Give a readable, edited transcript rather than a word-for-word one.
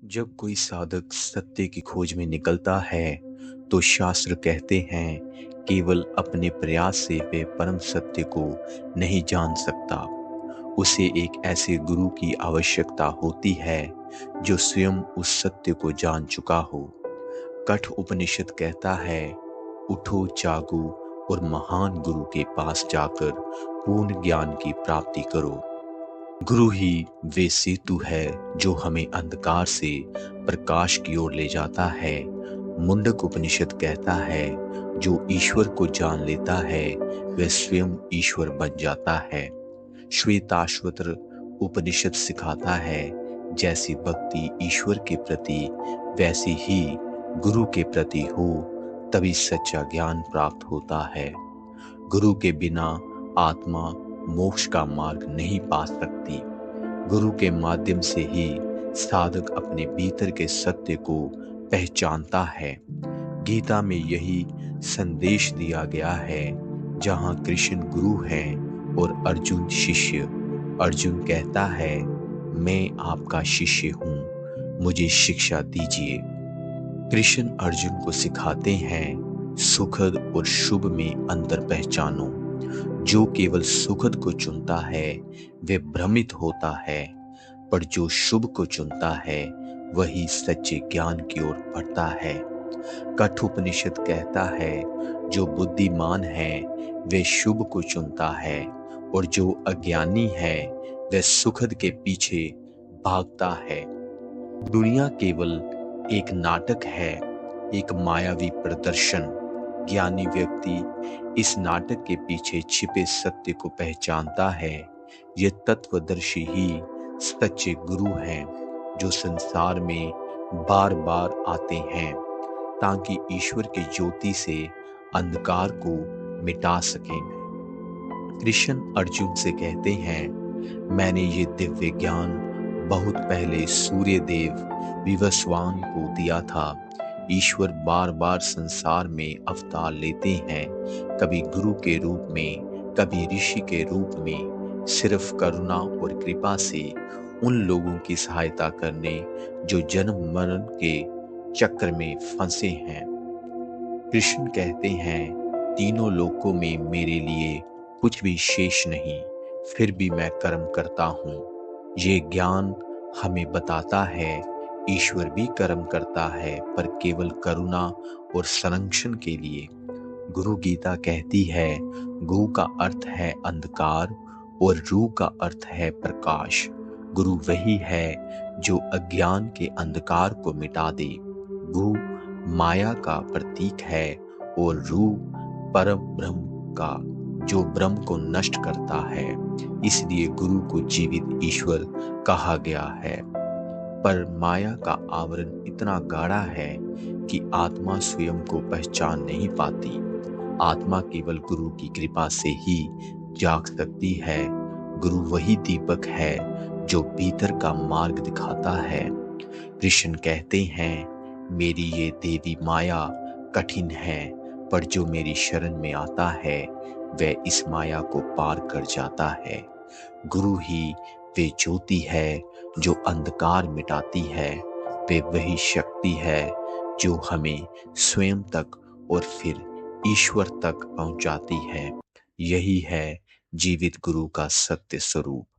जब कोई साधक सत्य की खोज में निकलता है, तो शास्त्र कहते हैं, केवल अपने प्रयास से वे परम सत्य को नहीं जान सकता। उसे एक ऐसे गुरु की आवश्यकता होती है, जो स्वयं उस सत्य को जान चुका हो। कठ उपनिषद कहता है, उठो जागो और महान गुरु के पास जाकर पूर्ण ज्ञान की प्राप्ति करो। गुरु ही वे सेतु है जो हमें अंधकार से प्रकाश की ओर ले जाता है। मुंडक उपनिषद कहता है, जो ईश्वर को जान लेता है वह स्वयं ईश्वर बन जाता है। श्वेताश्वतर उपनिषद सिखाता है, जैसी भक्ति ईश्वर के प्रति वैसी ही गुरु के प्रति हो, तभी सच्चा ज्ञान प्राप्त होता है। गुरु के बिना आत्मा मोक्ष का मार्ग नहीं पा सकती। गुरु के माध्यम से ही साधक अपने भीतर के सत्य को पहचानता है। गीता में यही संदेश दिया गया है, जहाँ कृष्ण गुरु हैं और अर्जुन शिष्य। अर्जुन कहता है, मैं आपका शिष्य हूँ, मुझे शिक्षा दीजिए। कृष्ण अर्जुन को सिखाते हैं, सुखद और शुभ में अंतर पहचानो। जो केवल सुखद को चुनता है वह भ्रमित होता है, पर जो शुभ को चुनता है वही सच्चे ज्ञान की ओर बढ़ता है। कठोपनिषद कहता है, जो बुद्धिमान है वह शुभ को चुनता है, और जो अज्ञानी है वह सुखद के पीछे भागता है। दुनिया केवल एक नाटक है, एक मायावी प्रदर्शन। ज्ञानी व्यक्ति इस नाटक के पीछे छिपे सत्य को पहचानता है। ये तत्वदर्शी ही सच्चे गुरु हैं, जो संसार में बार बार आते हैं ताकि ईश्वर की ज्योति से अंधकार को मिटा सकें। कृष्ण अर्जुन से कहते हैं, मैंने ये दिव्य ज्ञान बहुत पहले सूर्य देव विवस्वान को दिया था। ईश्वर बार बार संसार में अवतार लेते हैं, कभी गुरु के रूप में, कभी ऋषि के रूप में, सिर्फ करुणा और कृपा से उन लोगों की सहायता करने जो जन्म मरण के चक्र में फंसे हैं। कृष्ण कहते हैं, तीनों लोकों में मेरे लिए कुछ भी शेष नहीं, फिर भी मैं कर्म करता हूँ। ये ज्ञान हमें बताता है, ईश्वर भी कर्म करता है, पर केवल करुणा और संरक्षण के लिए। गुरु गीता कहती है, गु का अर्थ है अंधकार और रू का अर्थ है प्रकाश। गुरु वही है जो अज्ञान के अंधकार को मिटा दे। गु माया का प्रतीक है और रू परम ब्रह्म का, जो ब्रह्म को नष्ट करता है। इसलिए गुरु को जीवित ईश्वर कहा गया है। पर माया का आवरण इतना गाढ़ा है कि आत्मा स्वयं को पहचान नहीं पाती। आत्मा केवल गुरु की कृपा से ही जाग सकती है। गुरु वही दीपक है जो भीतर का मार्ग दिखाता है। कृष्ण कहते हैं, मेरी ये देवी माया कठिन है, पर जो मेरी शरण में आता है वह इस माया को पार कर जाता है। गुरु ही वे ज्योति है जो अंधकार मिटाती है। वे वही शक्ति है जो हमें स्वयं तक और फिर ईश्वर तक पहुंचाती है। यही है जीवित गुरु का सत्य स्वरूप।